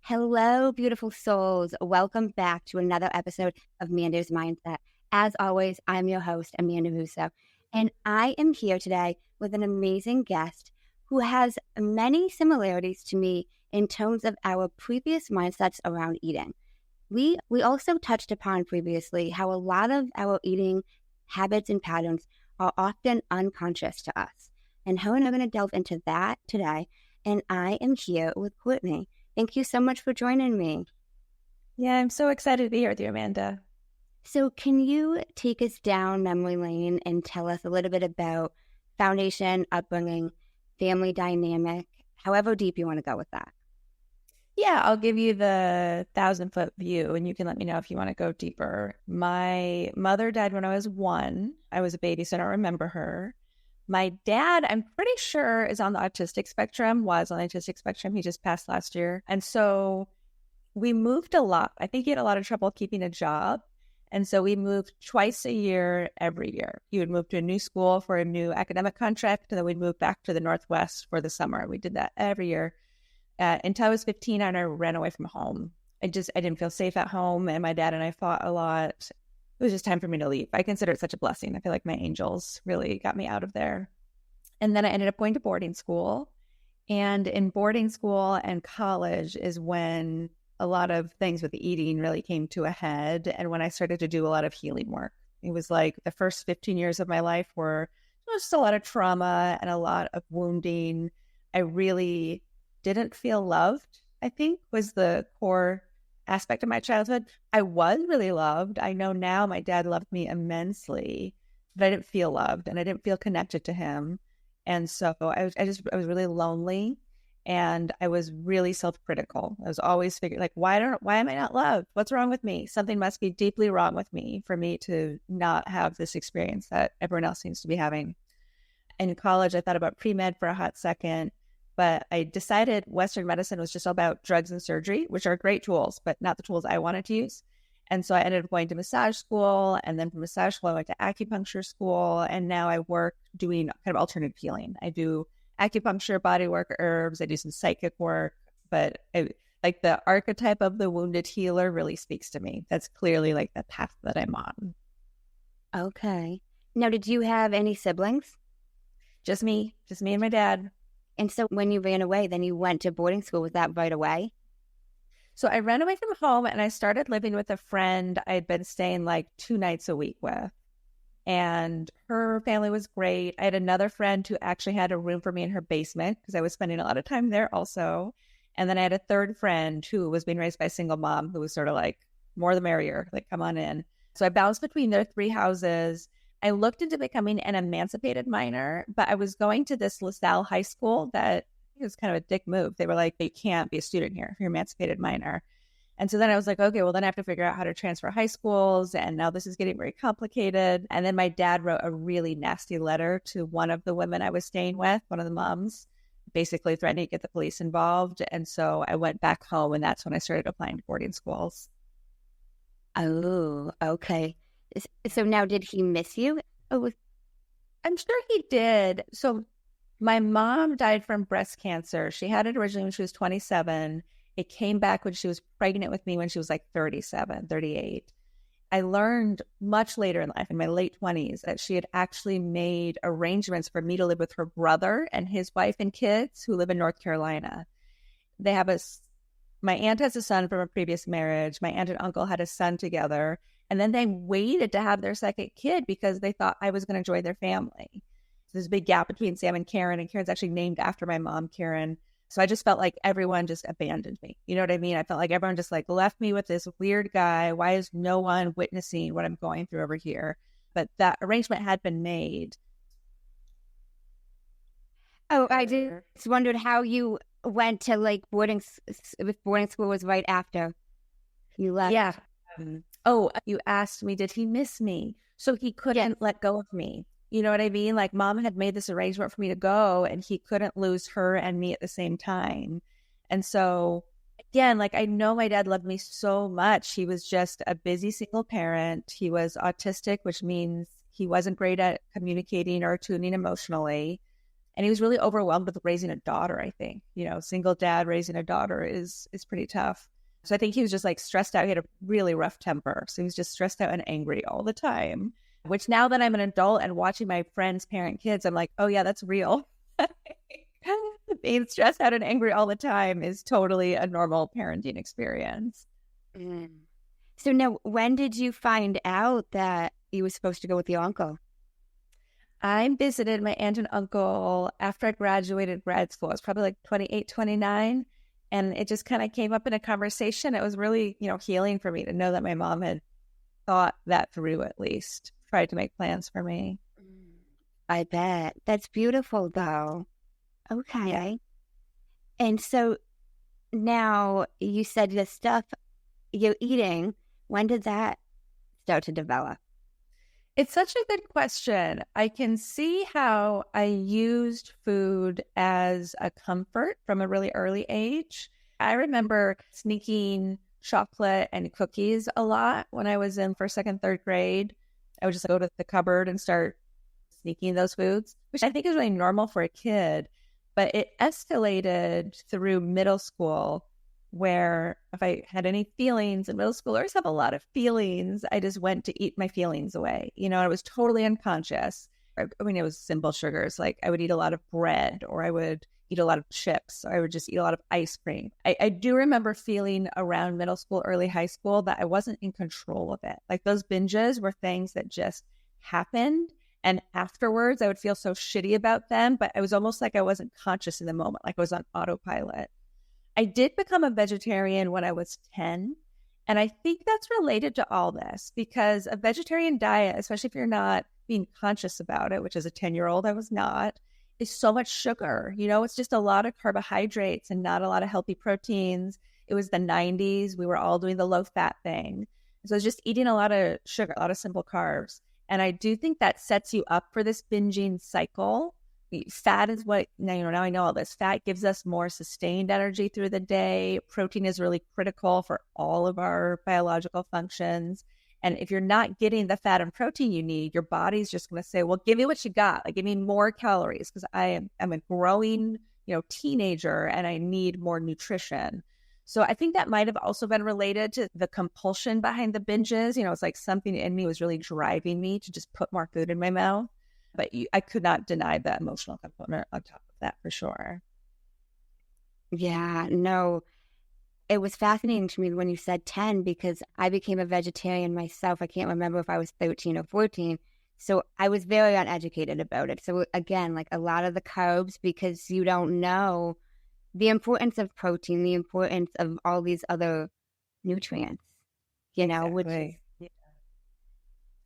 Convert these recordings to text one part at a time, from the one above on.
Hello, beautiful souls. Welcome back to another episode of Amanda's Mindset. As always, I'm your host, Amanda Musso, and I am here today with an amazing guest who has many similarities to me in terms of our previous mindsets around eating. We also touched upon previously how a lot of our eating habits and patterns are often unconscious to us. And her and I are going to delve into that today. And I am here with Courtney. Thank you so much for joining me. Yeah, I'm so excited to be here with you, Amanda. So can you take us down memory lane and tell us a little bit about foundation, upbringing, family dynamic, however deep you want to go with that? Yeah, I'll give you the 1,000-foot view and you can let me know if you want to go deeper. My mother died when I was 1. I was a baby, so I don't remember her. My dad, I'm pretty sure, is on the autistic spectrum, was on the autistic spectrum. He just passed last year. And so we moved a lot. I think he had a lot of trouble keeping a job. And so we moved twice a year, every year. He would move to a new school for a new academic contract, and then we'd move back to the Northwest for the summer. We did that every year until I was 15 and I ran away from home. I didn't feel safe at home, and my dad and I fought a lot. It was just time for me to leave. I consider it such a blessing. I feel like my angels really got me out of there. And then I ended up going to boarding school. And in boarding school and college is when a lot of things with eating really came to a head. And when I started to do a lot of healing work, it was like the first 15 years of my life were just a lot of trauma and a lot of wounding. I really didn't feel loved, I think, was the core aspect of my childhood. I was really loved. I know now my dad loved me immensely, but I didn't feel loved and I didn't feel connected to him. And so I was really lonely and I was really self-critical. I was always figuring like, why am I not loved? What's wrong with me? Something must be deeply wrong with me for me to not have this experience that everyone else seems to be having. In college, I thought about pre-med for a hot second. But I decided Western medicine was just all about drugs and surgery, which are great tools, but not the tools I wanted to use. And so I ended up going to massage school. And then from massage school, I went to acupuncture school. And now I work doing kind of alternative healing. I do acupuncture, body work, herbs. I do some psychic work. But like the archetype of the wounded healer really speaks to me. That's clearly like the path that I'm on. Okay. Now, did you have any siblings? Just me and my dad. And so when you ran away, then you went to boarding school. Was that right away? So I ran away from home and I started living with a friend I'd been staying like 2 nights a week with. And her family was great. I had another friend who actually had a room for me in her basement because I was spending a lot of time there also. And then I had a third friend who was being raised by a single mom who was sort of like, more the merrier, like come on in. So I bounced between their 3 houses. I looked into becoming an emancipated minor, but I was going to this LaSalle high school that it was kind of a dick move. They were like, you can't be a student here if you're emancipated minor. And so then I was like, okay, well, then I have to figure out how to transfer high schools. And now this is getting very complicated. And then my dad wrote a really nasty letter to one of the women I was staying with, one of the moms, basically threatening to get the police involved. And so I went back home and that's when I started applying to boarding schools. Oh, okay. So now did he miss you? Oh, I'm sure he did. So my mom died from breast cancer. She had it originally when she was 27. It came back when she was pregnant with me when she was like 37, 38. I learned much later in life, in my late 20s, that she had actually made arrangements for me to live with her brother and his wife and kids who live in North Carolina. They have my aunt has a son from a previous marriage. My aunt and uncle had a son together. And then they waited to have their second kid because they thought I was going to join their family. So there's a big gap between Sam and Karen's actually named after my mom, Karen. So I just felt like everyone just abandoned me. You know what I mean? I felt like everyone just like left me with this weird guy. Why is no one witnessing what I'm going through over here? But that arrangement had been made. Oh, I just wondered how you went to like boarding school was right after you left. Yeah. You asked me, did he miss me? So he couldn't let go of me. You know what I mean? Like mom had made this arrangement for me to go and he couldn't lose her and me at the same time. And so again, like I know my dad loved me so much. He was just a busy single parent. He was autistic, which means he wasn't great at communicating or tuning emotionally. And he was really overwhelmed with raising a daughter, I think. Single dad raising a daughter is pretty tough. So I think he was just like stressed out. He had a really rough temper. So he was just stressed out and angry all the time, which now that I'm an adult and watching my friends parent kids, I'm like, oh yeah, that's real. Being stressed out and angry all the time is totally a normal parenting experience. Mm. So now, when did you find out that you were supposed to go with your uncle? I visited my aunt and uncle after I graduated grad school. I was probably like 28, 29. And it just kind of came up in a conversation. It was really, healing for me to know that my mom had thought that through, at least tried to make plans for me. I bet. That's beautiful, though. Okay. Yeah. And so now you said the stuff you're eating, when did that start to develop? It's such a good question. I can see how I used food as a comfort from a really early age. I remember sneaking chocolate and cookies a lot when I was in first, second, third grade. I would just go to the cupboard and start sneaking those foods, which I think is really normal for a kid. But it escalated through middle school, where if I had any feelings, and middle schoolers have a lot of feelings, I just went to eat my feelings away. I was totally unconscious. I mean, it was simple sugars. Like I would eat a lot of bread, or I would eat a lot of chips, or I would just eat a lot of ice cream. I do remember feeling around middle school, early high school that I wasn't in control of it. Like those binges were things that just happened. And afterwards, I would feel so shitty about them, but it was almost like I wasn't conscious in the moment, like I was on autopilot. I did become a vegetarian when I was 10. And I think that's related to all this, because a vegetarian diet, especially if you're not being conscious about it, which as a 10-year-old I was not, is so much sugar. It's just a lot of carbohydrates and not a lot of healthy proteins. It was the 90s. We were all doing the low fat thing. So I was just eating a lot of sugar, a lot of simple carbs. And I do think that sets you up for this binging cycle. Fat is what, now I know all this. Fat gives us more sustained energy through the day. Protein is really critical for all of our biological functions. And if you're not getting the fat and protein you need, your body's just going to say, well, give me what you got. Like, give me more calories, because I'm a growing, teenager, and I need more nutrition. So I think that might have also been related to the compulsion behind the binges. It's like something in me was really driving me to just put more food in my mouth. But I could not deny the emotional component on top of that, for sure. Yeah, no, it was fascinating to me when you said 10, because I became a vegetarian myself. I can't remember if I was 13 or 14. So I was very uneducated about it. So again, like a lot of the carbs, because you don't know the importance of protein, the importance of all these other nutrients, Exactly. which yeah.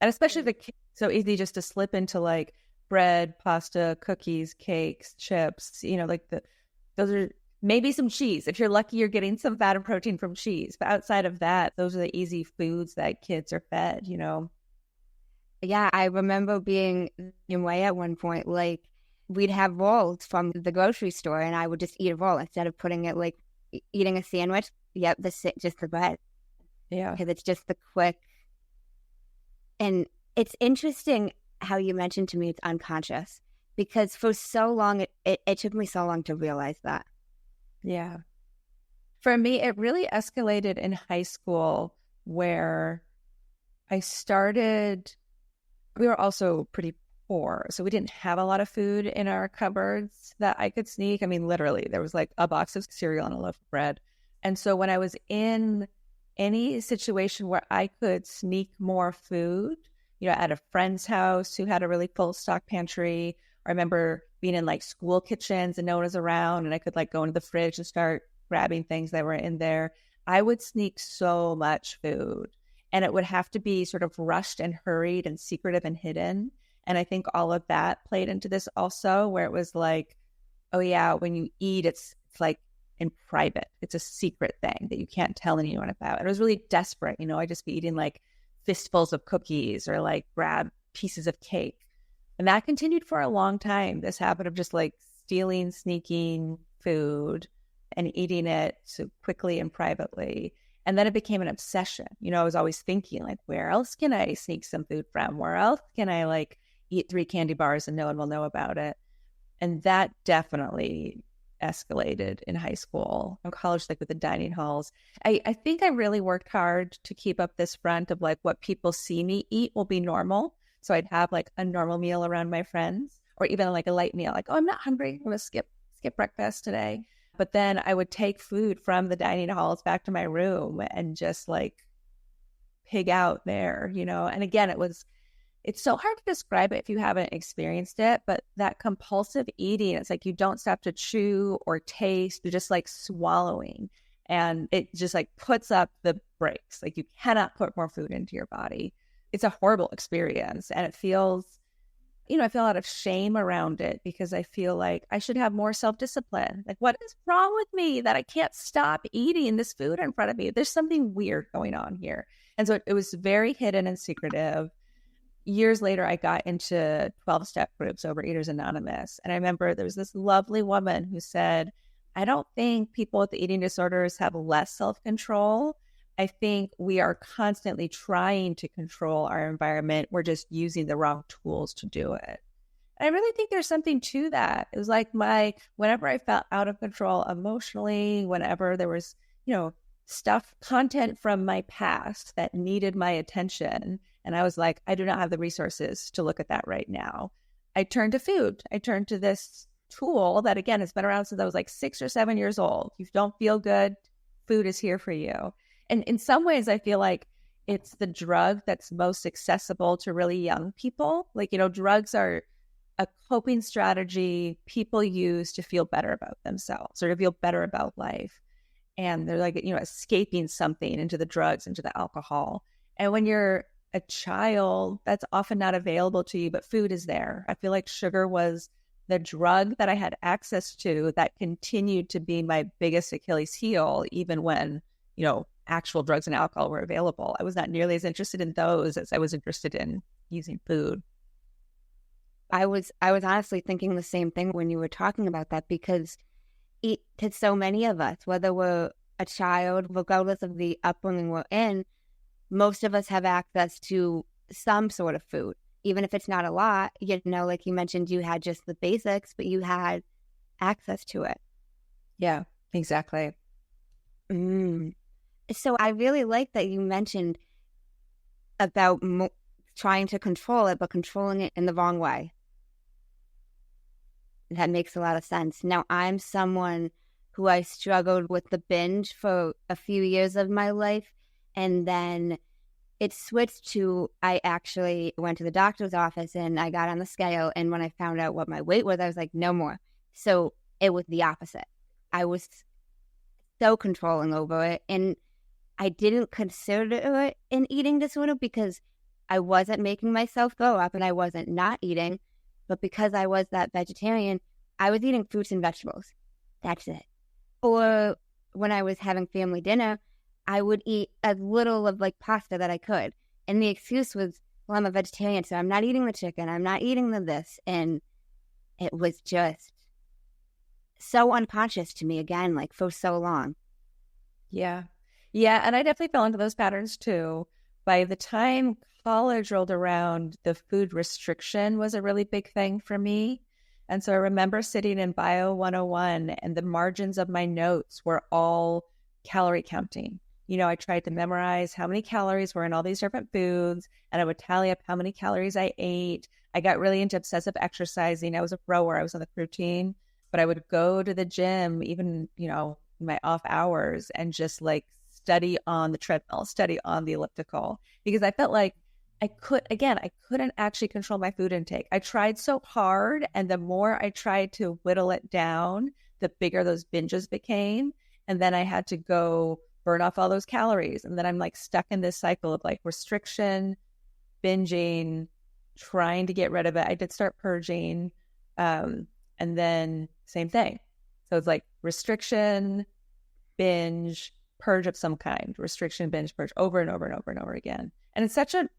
And especially the kids, so easy just to slip into like bread, pasta, cookies, cakes, chips, those are maybe some cheese. If you're lucky, you're getting some fat and protein from cheese. But outside of that, those are the easy foods that kids are fed, Yeah, I remember being in way at one point, like we'd have rolls from the grocery store, and I would just eat a roll instead of putting it like eating a sandwich. Yep, just the bread. Yeah. Because it's just the quick. And it's interesting how you mentioned to me it's unconscious, because for so long, it took me so long to realize that. Yeah. For me, it really escalated in high school, where we were also pretty poor. So we didn't have a lot of food in our cupboards that I could sneak. I mean, literally, there was like a box of cereal and a loaf of bread. And so when I was in any situation where I could sneak more food, at a friend's house who had a really full stock pantry, I remember being in like school kitchens and no one was around, and I could like go into the fridge and start grabbing things that were in there. I would sneak so much food, and it would have to be sort of rushed and hurried and secretive and hidden. And I think all of that played into this also, where it was like, oh yeah, when you eat, it's like in private. It's a secret thing that you can't tell anyone about. And it was really desperate. I'd just be eating like fistfuls of cookies or like grab pieces of cake. And that continued for a long time. This habit of just like stealing, sneaking food and eating it so quickly and privately. And then it became an obsession. I was always thinking like, where else can I sneak some food from? Where else can I like eat 3 candy bars and no one will know about it? And that definitely escalated in high school and college, like with the dining halls. I think I really worked hard to keep up this front of like what people see me eat will be normal. So I'd have like a normal meal around my friends, or even like a light meal, like, oh, I'm not hungry, I'm gonna skip breakfast today. But then I would take food from the dining halls back to my room and just like pig out there, And again, it's so hard to describe it if you haven't experienced it, but that compulsive eating, it's like you don't stop to chew or taste, you're just like swallowing. And it just like puts up the brakes. Like you cannot put more food into your body. It's a horrible experience. And it feels, I feel a lot of shame around it because I feel like I should have more self-discipline. Like, what is wrong with me that I can't stop eating this food in front of me? There's something weird going on here. And so it was very hidden and secretive. Years later, I got into 12-step groups, Overeaters Anonymous. And I remember there was this lovely woman who said, I don't think people with eating disorders have less self-control. I think we are constantly trying to control our environment. We're just using the wrong tools to do it. And I really think there's something to that. It was like whenever I felt out of control emotionally, whenever there was, content from my past that needed my attention, and I was like, I do not have the resources to look at that right now, I turned to food. I turned to this tool that, again, has been around since I was like 6 or 7 years old. If you don't feel good, food is here for you. And in some ways, I feel like it's the drug that's most accessible to really young people. Like, drugs are a coping strategy people use to feel better about themselves or to feel better about life. And they're like, escaping something into the drugs, into the alcohol. And when you're a child, that's often not available to you, but food is there. I feel like sugar was the drug that I had access to that continued to be my biggest Achilles heel, even when, actual drugs and alcohol were available. I was not nearly as interested in those as I was interested in using food. I was honestly thinking the same thing when you were talking about that, because to so many of us, whether we're a child, regardless of the upbringing we're in, most of us have access to some sort of food, even if it's not a lot. Like you mentioned, you had just the basics, but you had access to it. Yeah, exactly. So I really like that you mentioned about trying to control it, but controlling it in the wrong way. That makes a lot of sense. Now, I'm someone who I struggled with the binge for a few years of my life, and then it switched to, I actually went to the doctor's office and I got on the scale, and when I found out what my weight was, I was like, no more. So it was the opposite. I was so controlling over it, and I didn't consider it an eating disorder because I wasn't making myself throw up and I wasn't not eating. But because I was that vegetarian, I was eating fruits and vegetables. That's it. Or when I was having family dinner, I would eat as little of like pasta that I could. And the excuse was, well, I'm a vegetarian, so I'm not eating the chicken. I'm not eating the this. And it was just so unconscious to me again, like for so long. Yeah. Yeah. And I definitely fell into those patterns too. By the time college rolled around, the food restriction was a really big thing for me. And so I remember sitting in Bio 101 and the margins of my notes were all calorie counting. I tried to memorize how many calories were in all these different foods, and I would tally up how many calories I ate. I got really into obsessive exercising. I was a rower. I was on the crew team, but I would go to the gym, even, in my off hours, and just like study on the treadmill, study on the elliptical, because I felt like I couldn't actually control my food intake. I tried so hard, and the more I tried to whittle it down, the bigger those binges became. And then I had to go burn off all those calories. And then I'm like stuck in this cycle of like restriction, binging, trying to get rid of it. I did start purging, and then same thing. So it's like restriction, binge, purge of some kind, restriction, binge, purge, over and over and over and over again. And it's such an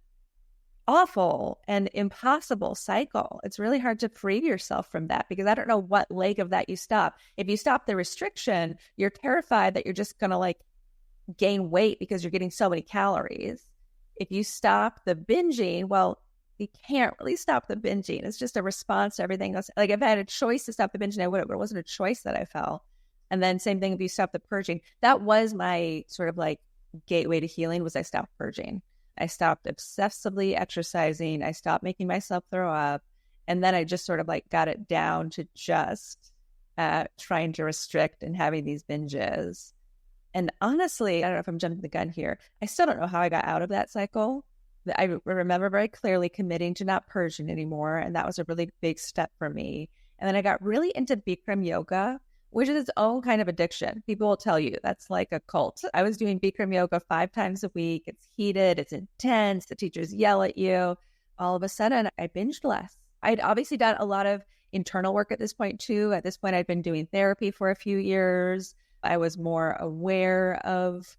awful and impossible cycle. It's really hard to free yourself from that, because I don't know what leg of that you stop. If you stop the restriction, you're terrified that you're just going to like gain weight because you're getting so many calories. If you stop the binging, well, you can't really stop the binging. It's just a response to everything else. Like if I had a choice to stop the binging, I would have, but it wasn't a choice that I felt. And then same thing if you stop the purging. That was my sort of like gateway to healing, was I stopped purging. I stopped obsessively exercising. I stopped making myself throw up. And then I just sort of like got it down to just trying to restrict and having these binges. And honestly, I don't know if I'm jumping the gun here. I still don't know how I got out of that cycle. I remember very clearly committing to not purging anymore. And that was a really big step for me. And then I got really into Bikram yoga, which is its own kind of addiction. People will tell you that's like a cult. I was doing Bikram yoga 5 times a week. It's heated, it's intense. The teachers yell at you. All of a sudden, I binged less. I'd obviously done a lot of internal work at this point too. At this point, I'd been doing therapy for a few years. I was more aware of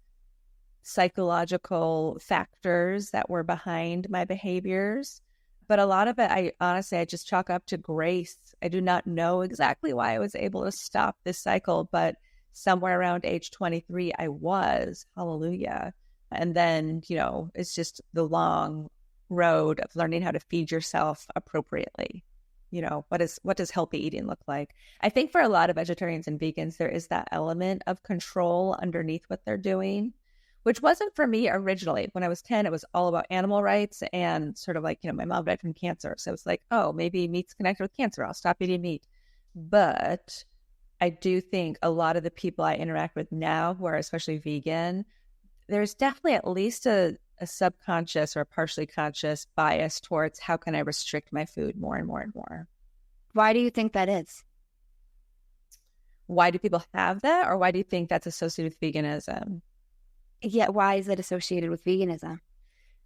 psychological factors that were behind my behaviors. But a lot of it, I just chalk up to grace. I do not know exactly why I was able to stop this cycle, but somewhere around age 23, I was. Hallelujah. And then, it's just the long road of learning how to feed yourself appropriately. What does healthy eating look like? I think for a lot of vegetarians and vegans, there is that element of control underneath what they're doing, which wasn't for me originally. When I was 10, it was all about animal rights and sort of like, my mom died from cancer. So it was like, oh, maybe meat's connected with cancer. I'll stop eating meat. But I do think a lot of the people I interact with now who are especially vegan, there's definitely at least a subconscious or a partially conscious bias towards how can I restrict my food more and more and more. Why do you think that is? Why do people have that? Or why do you think that's associated with veganism? Yeah, why is it associated with veganism?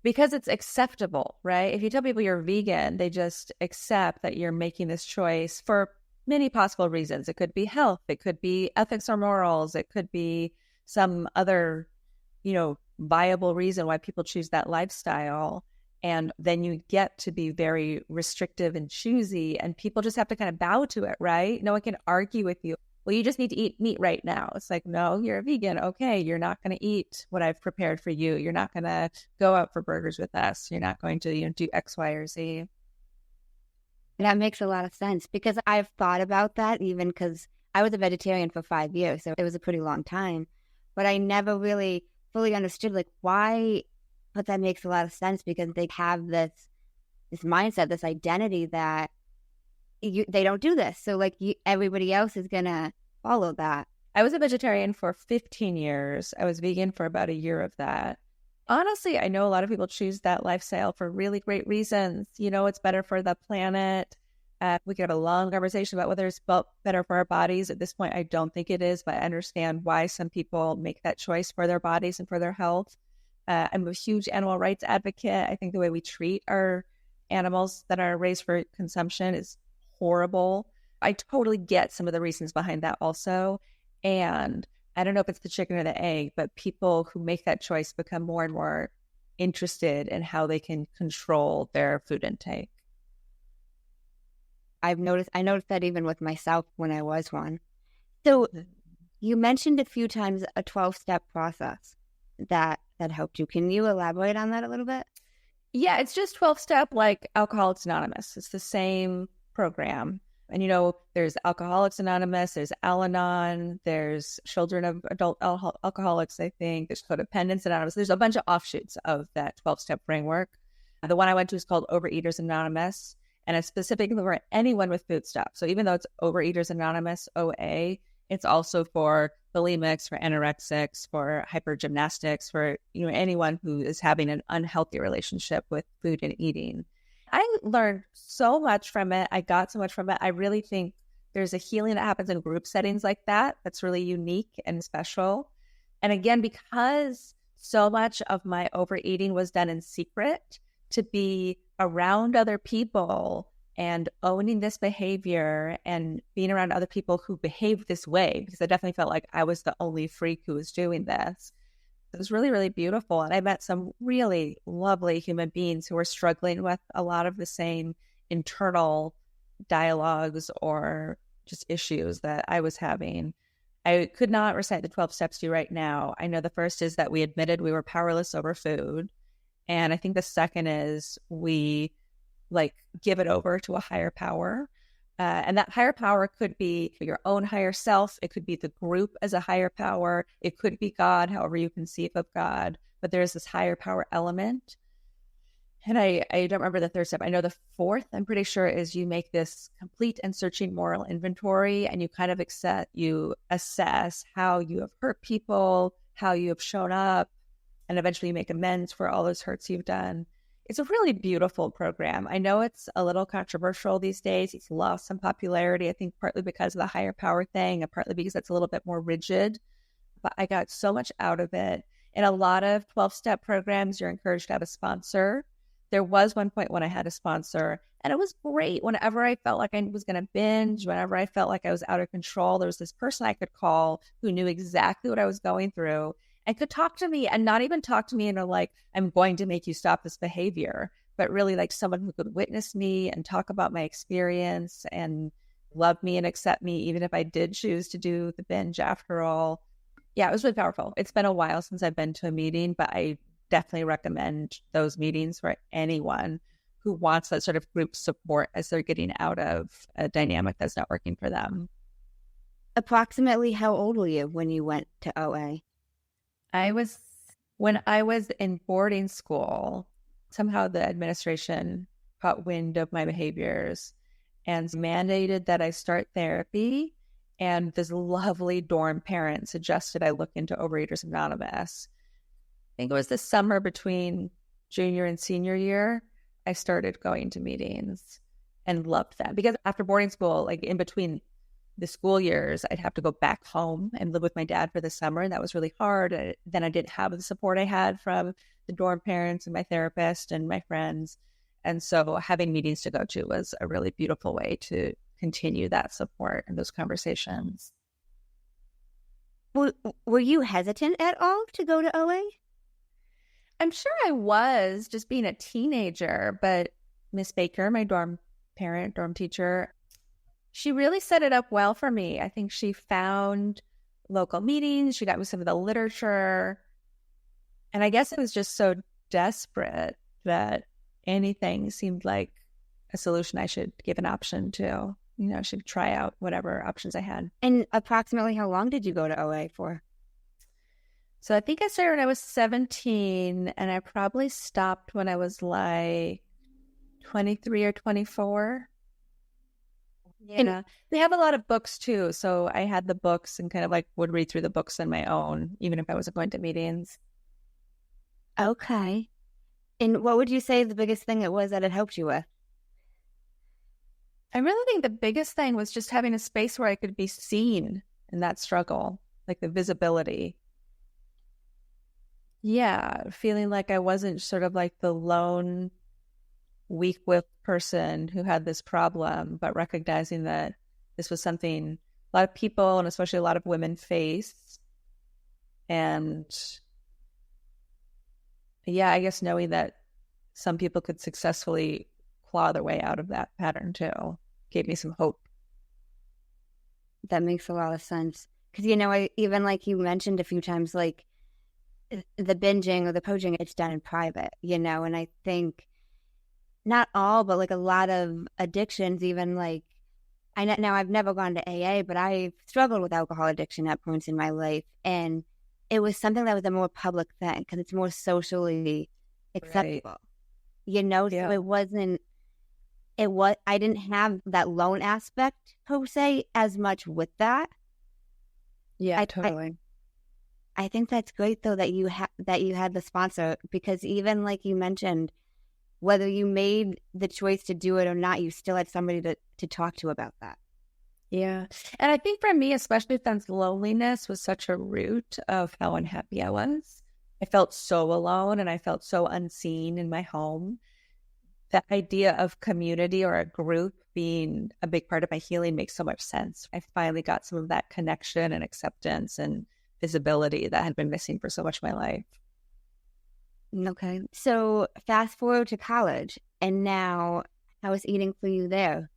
Because it's acceptable, right? If you tell people you're vegan, they just accept that you're making this choice for many possible reasons. It could be health, it could be ethics or morals, it could be some other, viable reason why people choose that lifestyle. And then you get to be very restrictive and choosy, and people just have to kind of bow to it, right? No one can argue with you. Well, you just need to eat meat right now. It's like, no, you're a vegan. Okay, you're not going to eat what I've prepared for you. You're not going to go out for burgers with us. You're not going to do X, Y, or Z. That makes a lot of sense, because I've thought about that, even because I was a vegetarian for 5 years, so it was a pretty long time. But I never really fully understood why. But that makes a lot of sense, because they have this mindset, this identity that they don't do this. So everybody else is going to follow that. I was a vegetarian for 15 years. I was vegan for about a year of that. Honestly, I know a lot of people choose that lifestyle for really great reasons. It's better for the planet. We could have a long conversation about whether it's better for our bodies. At this point, I don't think it is, but I understand why some people make that choice for their bodies and for their health. I'm a huge animal rights advocate. I think the way we treat our animals that are raised for consumption is horrible. I totally get some of the reasons behind that also. And I don't know if it's the chicken or the egg, but people who make that choice become more and more interested in how they can control their food intake. I noticed that even with myself when I was one. So you mentioned a few times a 12-step process that helped you. Can you elaborate on that a little bit? Yeah, it's just 12-step like Alcoholics Anonymous. It's the same program. And, there's Alcoholics Anonymous, there's Al-Anon, there's Children of Adult Alcoholics, I think. There's Codependence Anonymous. There's a bunch of offshoots of that 12-step framework. The one I went to is called Overeaters Anonymous, and it's specifically for anyone with food stuff. So even though it's Overeaters Anonymous, OA, it's also for bulimics, for anorexics, for hypergymnastics, for anyone who is having an unhealthy relationship with food and eating. I learned so much from it. I got so much from it. I really think there's a healing that happens in group settings like that that's really unique and special. And again, because so much of my overeating was done in secret, to be around other people and owning this behavior and being around other people who behave this way, because I definitely felt like I was the only freak who was doing this. It was really, really beautiful. And I met some really lovely human beings who were struggling with a lot of the same internal dialogues or just issues that I was having. I could not recite the 12 steps to you right now. I know the first is that we admitted we were powerless over food. And I think the second is we like give it over to a higher power. And that higher power could be your own higher self. It could be the group as a higher power. It could be God, however you conceive of God. But there's this higher power element. And I don't remember the third step. I know the fourth, I'm pretty sure, is you make this complete and searching moral inventory, and you kind of you assess how you have hurt people, how you have shown up, and eventually you make amends for all those hurts you've done. It's a really beautiful program. I know it's a little controversial these days. It's lost some popularity, I think partly because of the higher power thing and partly because it's a little bit more rigid. But I got so much out of it. In a lot of 12-step programs, you're encouraged to have a sponsor. There was one point when I had a sponsor, and it was great. Whenever I felt like I was going to binge, whenever I felt like I was out of control, there was this person I could call who knew exactly what I was going through and could talk to me, and not even talk to me in a like, I'm going to make you stop this behavior, but really like someone who could witness me and talk about my experience and love me and accept me, even if I did choose to do the binge after all. Yeah, it was really powerful. It's been a while since I've been to a meeting, but I definitely recommend those meetings for anyone who wants that sort of group support as they're getting out of a dynamic that's not working for them. Approximately how old were you when you went to OA? When I was in boarding school, somehow the administration caught wind of my behaviors and mandated that I start therapy. And this lovely dorm parent suggested I look into Overeaters Anonymous. I think it was the summer between junior and senior year, I started going to meetings and loved that. Because after boarding school, like in between the school years, I'd have to go back home and live with my dad for the summer. And that was really hard. Then I didn't have the support I had from the dorm parents and my therapist and my friends. And so having meetings to go to was a really beautiful way to continue that support and those conversations. Were you hesitant at all to go to OA? I'm sure I was, just being a teenager, but Miss Baker, my dorm teacher, she really set it up well for me. I think she found local meetings. She got me some of the literature. And I guess it was just so desperate that anything seemed like a solution I should give an option to. You know, I should try out whatever options I had. And approximately how long did you go to OA for? So I think I started when I was 17, and I probably stopped when I was like 23 or 24. Yeah. They have a lot of books too. So I had the books and kind of like would read through the books on my own, even if I wasn't going to meetings. Okay. And what would you say the biggest thing it was that it helped you with? I really think the biggest thing was just having a space where I could be seen in that struggle, like the visibility. Yeah, feeling like I wasn't sort of like the lone weak-willed person who had this problem, but recognizing that this was something a lot of people, and especially a lot of women, face. And yeah, I guess knowing that some people could successfully claw their way out of that pattern too gave me some hope. That makes a lot of sense. Because, you know, even like you mentioned a few times, like the binging or the poaching, it's done in private, you know, and I think not all, but like a lot of addictions, even like, now I've never gone to AA, but I've struggled with alcohol addiction at points in my life. And it was something that was a more public thing because it's more socially acceptable, right. You know, yeah. So I didn't have that lone aspect per se as much with that. Yeah, totally. I think that's great though that you had the sponsor, because even like you mentioned, whether you made the choice to do it or not, you still had somebody to talk to about that. Yeah. And I think for me, especially since loneliness was such a root of how unhappy I was, I felt so alone and I felt so unseen in my home. The idea of community or a group being a big part of my healing makes so much sense. I finally got some of that connection and acceptance and visibility that had been missing for so much of my life. Okay. So fast forward to college, and now how was eating for you there?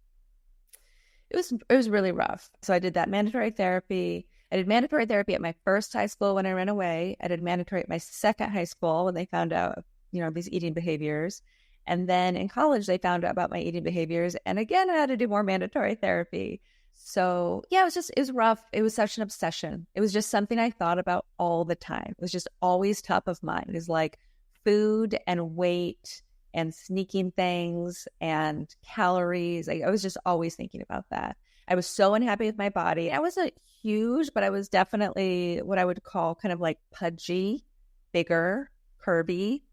It was really rough. So I did that mandatory therapy. I did mandatory therapy at my first high school when I ran away. I did mandatory at my second high school when they found out, you know, these eating behaviors. And then in college, they found out about my eating behaviors. And again, I had to do more mandatory therapy. So yeah, it was rough. It was such an obsession. It was just something I thought about all the time. It was just always top of mind. It was like food and weight and sneaking things and calories. I was just always thinking about that. I was so unhappy with my body. I wasn't huge, but I was definitely what I would call kind of like pudgy, bigger, curvy.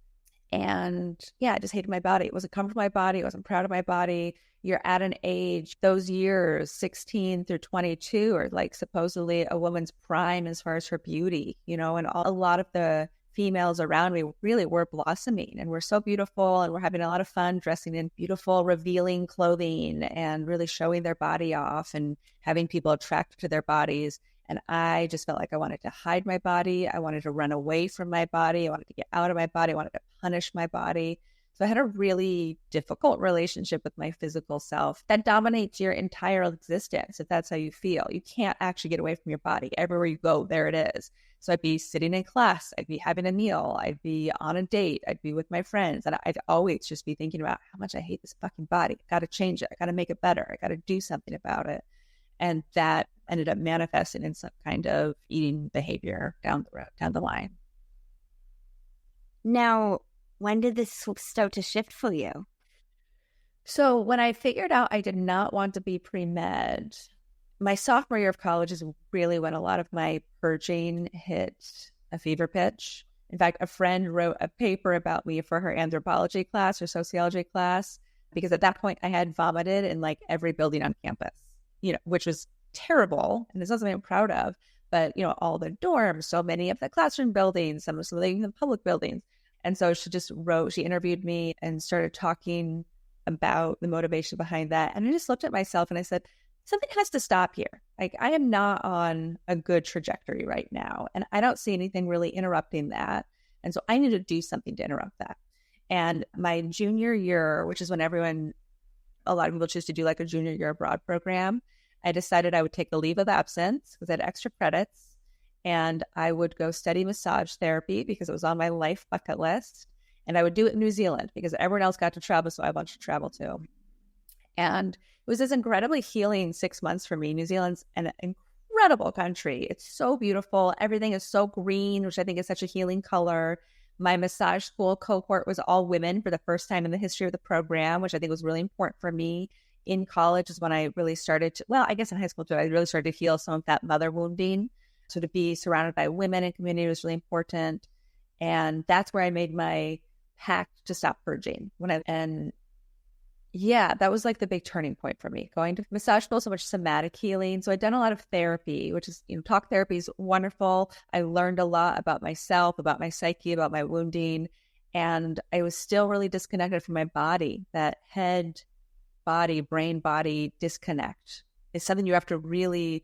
And yeah, I just hated my body. It wasn't comfortable with my body. I wasn't proud of my body. You're at an age, those years, 16 through 22, are like supposedly a woman's prime as far as her beauty, and a lot of the females around me really were blossoming and were so beautiful, and we're having a lot of fun dressing in beautiful, revealing clothing and really showing their body off and having people attracted to their bodies. And I just felt like I wanted to hide my body. I wanted to run away from my body. I wanted to get out of my body. I wanted to punish my body. So I had a really difficult relationship with my physical self that dominates your entire existence if that's how you feel. You can't actually get away from your body. Everywhere you go, there it is. So I'd be sitting in class, I'd be having a meal, I'd be on a date, I'd be with my friends, and I'd always just be thinking about how much I hate this fucking body. I got to change it. I got to make it better. I got to do something about it. And that ended up manifesting in some kind of eating behavior down the line. Now, when did this start to shift for you? So when I figured out I did not want to be pre-med, my sophomore year of college is really when a lot of my purging hit a fever pitch. In fact, a friend wrote a paper about me for her anthropology class or sociology class, because at that point I had vomited in like every building on campus, which was terrible. And it's not something I'm proud of, but all the dorms, so many of the classroom buildings, some of the public buildings. And so she interviewed me and started talking about the motivation behind that. And I just looked at myself and I said, something has to stop here. Like, I am not on a good trajectory right now. And I don't see anything really interrupting that. And so I need to do something to interrupt that. And my junior year, which is when a lot of people choose to do like a junior year abroad program, I decided I would take a leave of absence because I had extra credits. And I would go study massage therapy because it was on my life bucket list. And I would do it in New Zealand because everyone else got to travel, so I wanted to travel too. And it was this incredibly healing 6 months for me. New Zealand's an incredible country. It's so beautiful. Everything is so green, which I think is such a healing color. My massage school cohort was all women for the first time in the history of the program, which I think was really important for me. In college is when I really started to, I guess in high school too, I really started to heal some of that mother wounding. So to be surrounded by women in community was really important. And that's where I made my pact to stop purging. That was like the big turning point for me. Going to massage school, so much somatic healing. So I'd done a lot of therapy, which is, talk therapy is wonderful. I learned a lot about myself, about my psyche, about my wounding. And I was still really disconnected from my body. That head, body, brain, body disconnect is something you have to really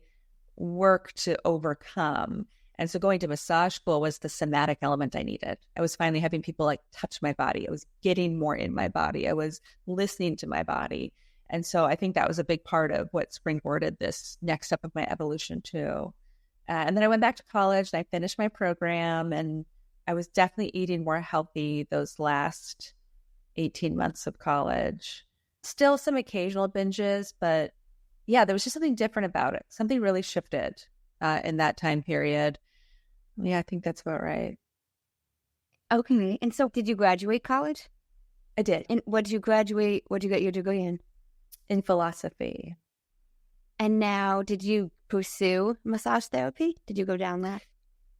work to overcome. And so going to massage school was the somatic element I needed. I was finally having people like touch my body. I was getting more in my body. I was listening to my body. And so I think that was a big part of what springboarded this next step of my evolution too. And then I went back to college and I finished my program, and I was definitely eating more healthy those last 18 months of college. Still some occasional binges, but yeah, there was just something different about it. Something really shifted in that time period. Yeah, I think that's about right. Okay. And so did you graduate college? I did. And what did you graduate? What did you get your degree in? In philosophy. And now, did you pursue massage therapy? Did you go down that?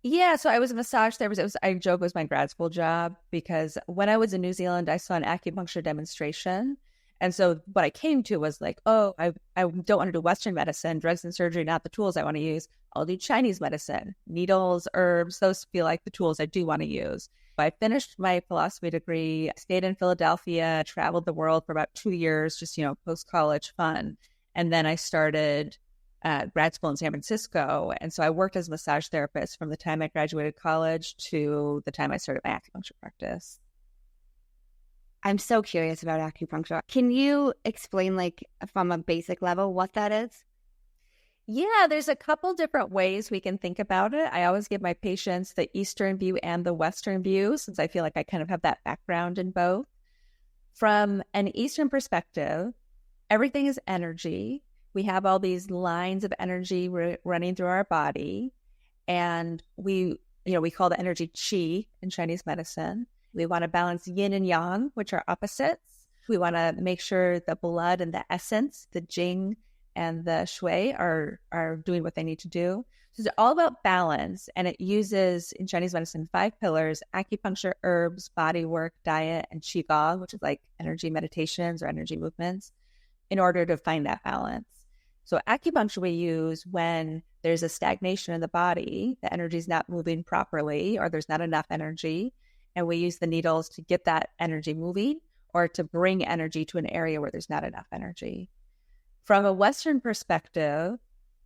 Yeah, so I was a massage therapist. I joke it was my grad school job because when I was in New Zealand, I saw an acupuncture demonstration. And so what I came to was like, I don't want to do Western medicine, drugs and surgery, not the tools I want to use. I'll do Chinese medicine, needles, herbs. Those feel like the tools I do want to use. I finished my philosophy degree, stayed in Philadelphia, traveled the world for about 2 years, just, post-college fun. And then I started grad school in San Francisco. And so I worked as a massage therapist from the time I graduated college to the time I started my acupuncture practice. I'm so curious about acupuncture. Can you explain, like, from a basic level, what that is? Yeah, there's a couple different ways we can think about it. I always give my patients the Eastern view and the Western view, since I feel like I kind of have that background in both. From an Eastern perspective, everything is energy. We have all these lines of energy running through our body, and we call the energy qi in Chinese medicine. We want to balance yin and yang, which are opposites. We want to make sure the blood and the essence, the jing and the shui, are doing what they need to do. So it's all about balance, and it uses, in Chinese medicine, 5 pillars: acupuncture, herbs, body work, diet, and qigong, which is like energy meditations or energy movements, in order to find that balance. So acupuncture we use when there's a stagnation in the body, the energy is not moving properly, or there's not enough energy, and we use the needles to get that energy moving, or to bring energy to an area where there's not enough energy. From a Western perspective,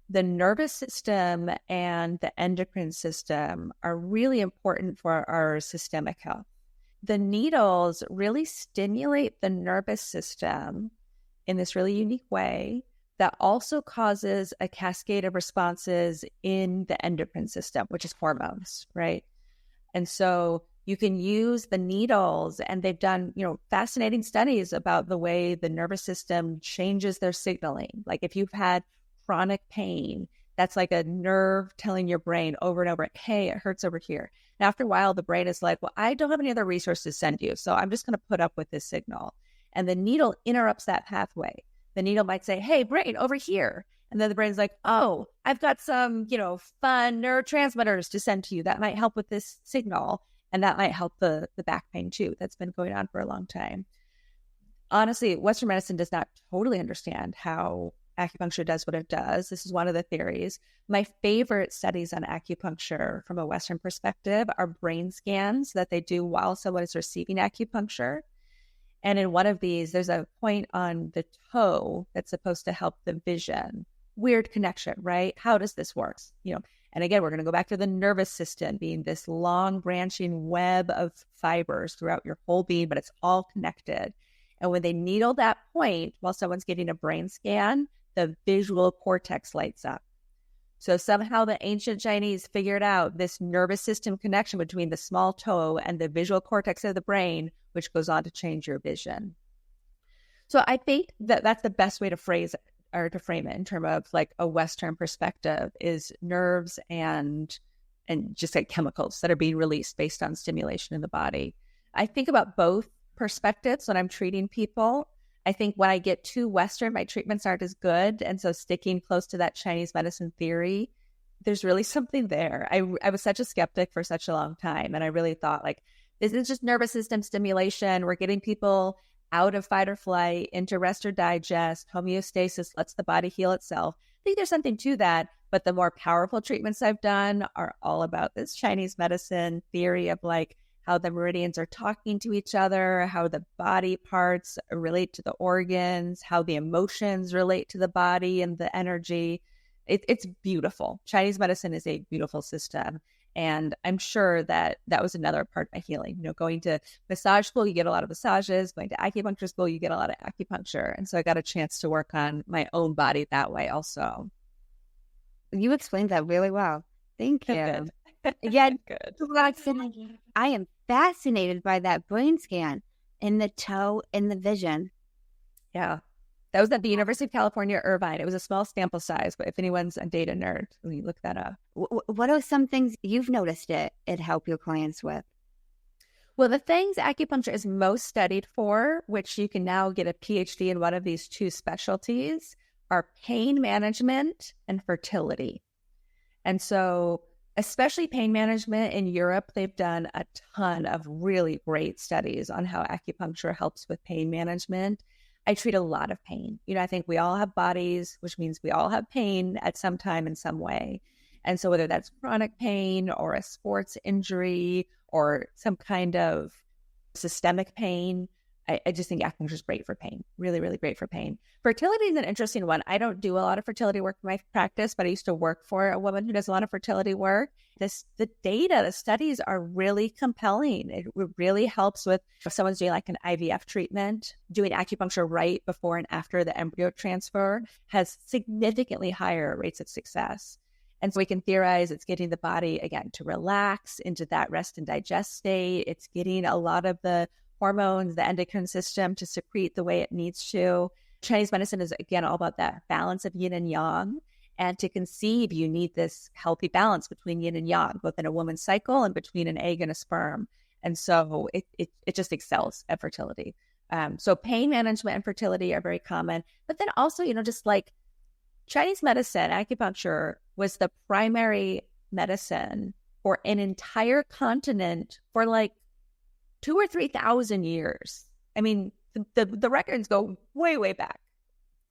the nervous system and the endocrine system are really important for our systemic health. The needles really stimulate the nervous system in this really unique way that also causes a cascade of responses in the endocrine system, which is hormones, right? And so you can use the needles, and they've done, fascinating studies about the way the nervous system changes their signaling. Like if you've had chronic pain, that's like a nerve telling your brain over and over, hey, it hurts over here. And after a while, the brain is like, well, I don't have any other resources to send you, so I'm just going to put up with this signal. And the needle interrupts that pathway. The needle might say, hey, brain, over here. And then the brain's like, oh, I've got some, fun neurotransmitters to send to you that might help with this signal. And that might help the back pain too. That's been going on for a long time. Honestly, Western medicine does not totally understand how acupuncture does what it does. This is one of the theories. My favorite studies on acupuncture from a Western perspective are brain scans that they do while someone is receiving acupuncture. And in one of these, there's a point on the toe that's supposed to help the vision. Weird connection, right? How does this work? And again, we're going to go back to the nervous system being this long branching web of fibers throughout your whole being, but it's all connected. And when they needle that point while someone's getting a brain scan, the visual cortex lights up. So somehow the ancient Chinese figured out this nervous system connection between the small toe and the visual cortex of the brain, which goes on to change your vision. So I think that that's the best way to phrase it, or to frame it in terms of like a Western perspective, is nerves and just like chemicals that are being released based on stimulation in the body. I think about both perspectives when I'm treating people. I think when I get too Western, my treatments aren't as good. And so sticking close to that Chinese medicine theory, there's really something there. I was such a skeptic for such a long time. And I really thought, like, this is just nervous system stimulation. We're getting people out of fight or flight into rest or digest. Homeostasis lets the body heal itself. I think there's something to that. But the more powerful treatments I've done are all about this Chinese medicine theory of like how the meridians are talking to each other, how the body parts relate to the organs, how the emotions relate to the body and the energy. It's beautiful. Chinese medicine is a beautiful system. And I'm sure that was another part of my healing. Going to massage school, you get a lot of massages. Going to acupuncture school, you get a lot of acupuncture. And so I got a chance to work on my own body that way also. You explained that really well. Thank you. Good. Yeah, Good. I am fascinated by that brain scan in the toe and the vision. Yeah. That was at the University of California, Irvine. It was a small sample size, but if anyone's a data nerd, you look that up. What are some things you've noticed it help your clients with? Well, the things acupuncture is most studied for, which you can now get a PhD in one of these two specialties, are pain management and fertility. And so especially pain management in Europe, they've done a ton of really great studies on how acupuncture helps with pain management. I treat a lot of pain. I think we all have bodies, which means we all have pain at some time in some way. And so whether that's chronic pain or a sports injury or some kind of systemic pain, I just think acupuncture is great for pain. Really, really great for pain. Fertility is an interesting one. I don't do a lot of fertility work in my practice, but I used to work for a woman who does a lot of fertility work. The data, the studies are really compelling. It really helps with if someone's doing like an IVF treatment, doing acupuncture right before and after the embryo transfer has significantly higher rates of success. And so we can theorize it's getting the body, again, to relax into that rest and digest state. It's getting a lot of the hormones, the endocrine system to secrete the way it needs to. Chinese medicine is, again, all about that balance of yin and yang. And to conceive, you need this healthy balance between yin and yang, both in a woman's cycle and between an egg and a sperm. And so it just excels at fertility. So pain management and fertility are very common. But then also, just like Chinese medicine, acupuncture was the primary medicine for an entire continent for like 2,000 or 3,000 years. I mean, the records go way, way back.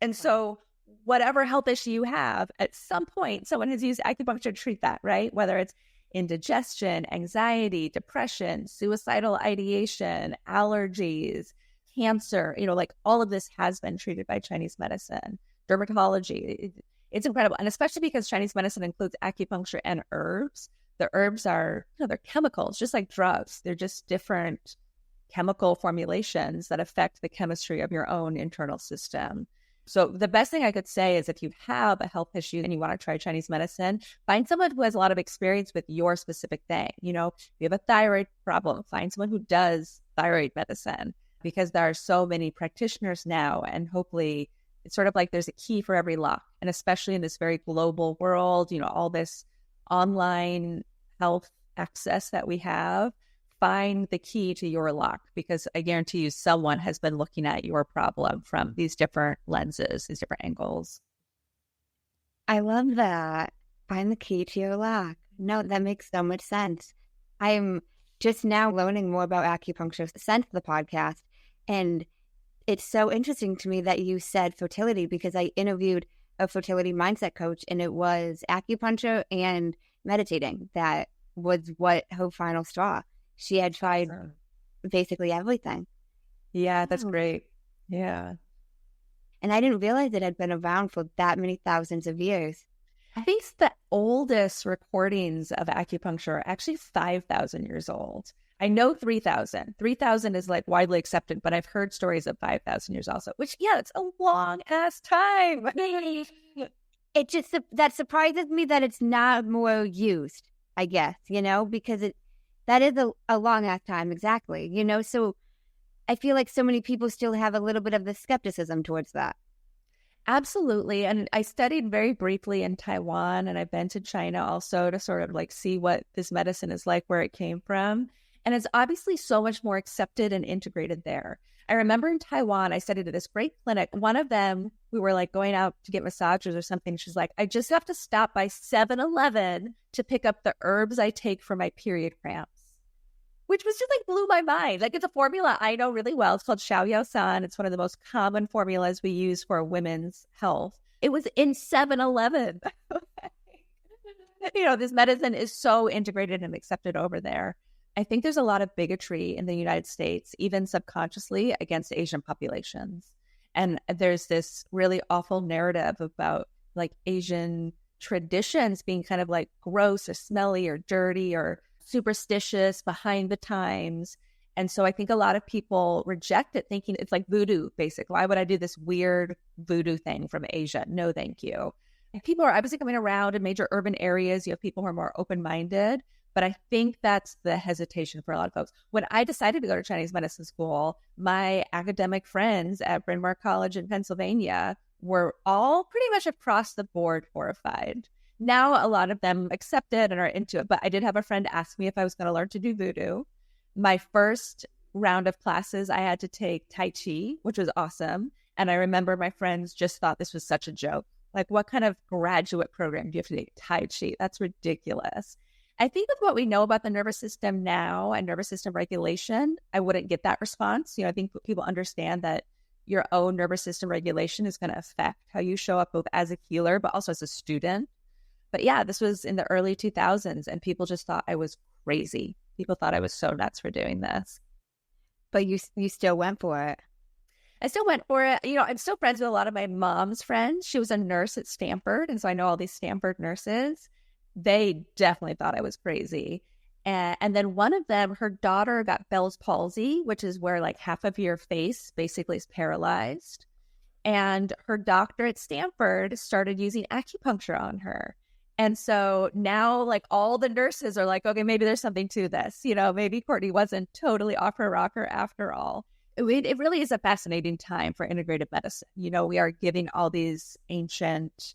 And so whatever health issue you have, at some point, someone has used acupuncture to treat that, right? Whether it's indigestion, anxiety, depression, suicidal ideation, allergies, cancer, like all of this has been treated by Chinese medicine. Dermatology, it's incredible. And especially because Chinese medicine includes acupuncture and herbs. The herbs are, they're chemicals, just like drugs. They're just different chemical formulations that affect the chemistry of your own internal system. So the best thing I could say is if you have a health issue and you want to try Chinese medicine, find someone who has a lot of experience with your specific thing. If you have a thyroid problem, find someone who does thyroid medicine, because there are so many practitioners now, and hopefully it's sort of like there's a key for every lock. And especially in this very global world, all this online health access that we have, find the key to your lock, because I guarantee you someone has been looking at your problem from these different lenses, these different angles. I love that. Find the key to your lock. No, that makes so much sense. I'm just now learning more about acupuncture since the podcast. And it's so interesting to me that you said fertility, because I interviewed a fertility mindset coach, and it was acupuncture and meditating. That was what her final straw. She had tried basically everything. Yeah, that's great. Yeah. And I didn't realize it had been around for that many thousands of years. I think the oldest recordings of acupuncture are actually 5,000 years old. I know 3,000. 3,000 is like widely accepted, but I've heard stories of 5,000 years also, which, it's a long ass time. It just, that surprises me that it's not more used, I guess, because that is a long ass time. Exactly. So I feel like so many people still have a little bit of the skepticism towards that. Absolutely. And I studied very briefly in Taiwan, and I've been to China also to sort of like see what this medicine is like, where it came from. And it's obviously so much more accepted and integrated there. I remember in Taiwan, I studied at this great clinic. One of them, we were like going out to get massages or something. She's like, I just have to stop by 7-Eleven to pick up the herbs I take for my period cramps, which was just like blew my mind. Like, it's a formula I know really well. It's called Xiao San. It's one of the most common formulas we use for women's health. It was in 7-Eleven. This medicine is so integrated and accepted over there. I think there's a lot of bigotry in the United States, even subconsciously, against Asian populations. And there's this really awful narrative about like Asian traditions being kind of like gross or smelly or dirty or superstitious, behind the times. And so I think a lot of people reject it, thinking it's like voodoo, basically. Why would I do this weird voodoo thing from Asia? No, thank you. And people are obviously coming around in major urban areas. You have people who are more open-minded. But I think that's the hesitation for a lot of folks. When I decided to go to Chinese medicine school, my academic friends at Bryn Mawr College in Pennsylvania were all pretty much across the board horrified. Now, a lot of them accept it and are into it. But I did have a friend ask me if I was going to learn to do voodoo. My first round of classes, I had to take Tai Chi, which was awesome. And I remember my friends just thought this was such a joke. Like, what kind of graduate program do you have to take Tai Chi? That's ridiculous. I think with what we know about the nervous system now and nervous system regulation, I wouldn't get that response. I think people understand that your own nervous system regulation is going to affect how you show up both as a healer, but also as a student. But yeah, this was in the early 2000s, and people just thought I was crazy. People thought I was so nuts for doing this. But you still went for it. I still went for it. I'm still friends with a lot of my mom's friends. She was a nurse at Stanford, and so I know all these Stanford nurses. They definitely thought I was crazy. And then one of them, her daughter got Bell's palsy, which is where like half of your face basically is paralyzed. And her doctor at Stanford started using acupuncture on her. And so now like all the nurses are like, okay, maybe there's something to this. Maybe Courtney wasn't totally off her rocker after all. It really is a fascinating time for integrative medicine. We are giving all these ancient,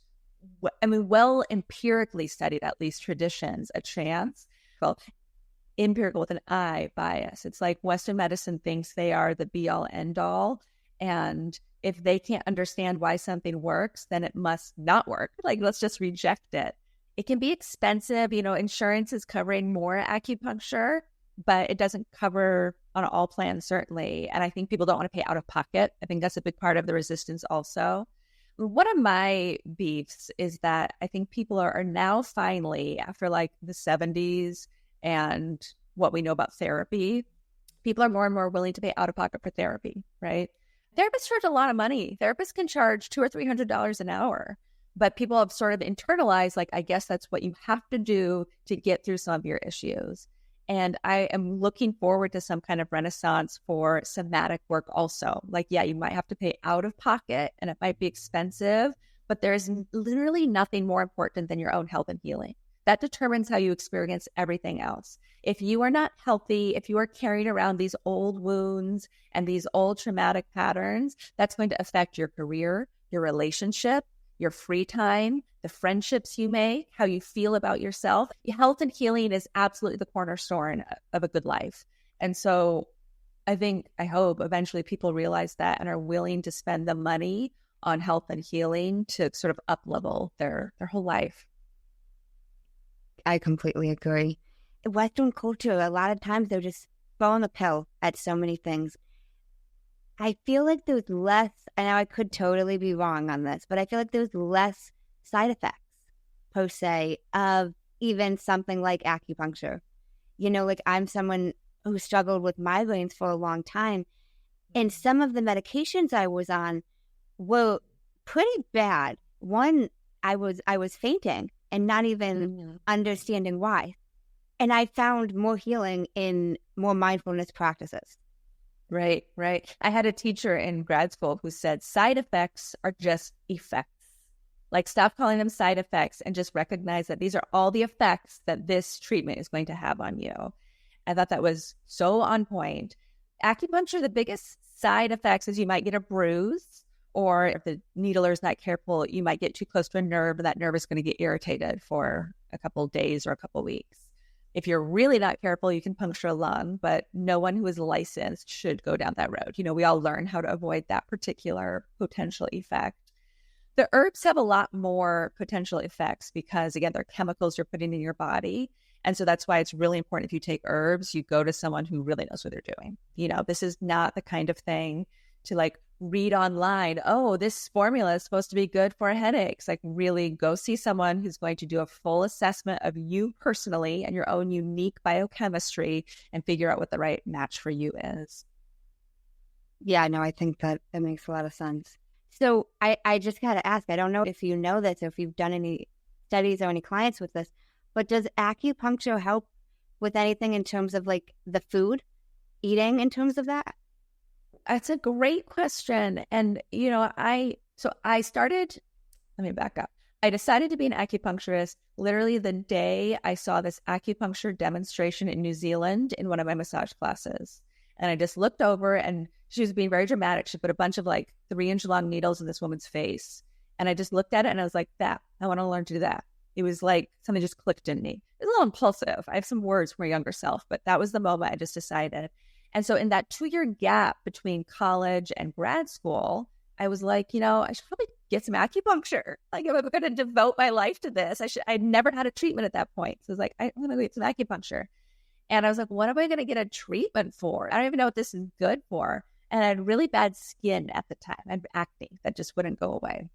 well empirically studied, at least traditions, a chance. Well, empirical with an I bias. It's like Western medicine thinks they are the be all end all. And if they can't understand why something works, then it must not work. Like, let's just reject it. It can be expensive. Insurance is covering more acupuncture, but it doesn't cover on all plans, certainly. And I think people don't want to pay out of pocket. I think that's a big part of the resistance also. One of my beefs is that I think people are now finally, after like the 70s and what we know about therapy, people are more and more willing to pay out of pocket for therapy, right? Therapists charge a lot of money. Therapists can charge $200 or $300 an hour, but people have sort of internalized, like, I guess that's what you have to do to get through some of your issues. And I am looking forward to some kind of renaissance for somatic work also. Like, yeah, you might have to pay out of pocket and it might be expensive, but there's literally nothing more important than your own health and healing. That determines how you experience everything else. If you are not healthy, if you are carrying around these old wounds and these old traumatic patterns, that's going to affect your career, your relationship, your free time, the friendships you make, how you feel about yourself. Health and healing is absolutely the cornerstone of a good life. And so I hope eventually people realize that and are willing to spend the money on health and healing to sort of up-level their whole life. I completely agree. Western culture, a lot of times they're just throwing a pill at so many things. I feel like there's less, I know I could totally be wrong on this, but I feel like there's less side effects, per se, of even something like acupuncture. Like I'm someone who struggled with migraines for a long time, and some of the medications I was on were pretty bad. One, I was fainting and not even understanding why. And I found more healing in more mindfulness practices. Right. I had a teacher in grad school who said side effects are just effects. Like, stop calling them side effects and just recognize that these are all the effects that this treatment is going to have on you. I thought that was so on point. Acupuncture, the biggest side effects is you might get a bruise, or if the needler is not careful, you might get too close to a nerve and that nerve is going to get irritated for a couple of days or a couple of weeks. If you're really not careful, you can puncture a lung, but no one who is licensed should go down that road. We all learn how to avoid that particular potential effect. The herbs have a lot more potential effects because, again, they're chemicals you're putting in your body. And so that's why it's really important if you take herbs, you go to someone who really knows what they're doing. This is not the kind of thing to like read online, oh, this formula is supposed to be good for headaches. Like, really go see someone who's going to do a full assessment of you personally and your own unique biochemistry and figure out what the right match for you is. Yeah, no, I think that makes a lot of sense. So I just got to ask, I don't know if you know this or if you've done any studies or any clients with this, but does acupuncture help with anything in terms of like the food, eating in terms of that? That's a great question. And, I started, let me back up. I decided to be an acupuncturist literally the day I saw this acupuncture demonstration in New Zealand in one of my massage classes. And I just looked over and she was being very dramatic. She put a bunch of like 3-inch long needles in this woman's face. And I just looked at it and I was like, I want to learn to do that. It was like something just clicked in me. It was a little impulsive. I have some words from my younger self, but that was the moment I just decided. And so in that 2-year gap between college and grad school, I was like, I should probably get some acupuncture. Like, if I'm going to devote my life to this, I'd never had a treatment at that point. So I was like, I'm going to get some acupuncture. And I was like, what am I going to get a treatment for? I don't even know what this is good for. And I had really bad skin at the time. I had acne that just wouldn't go away.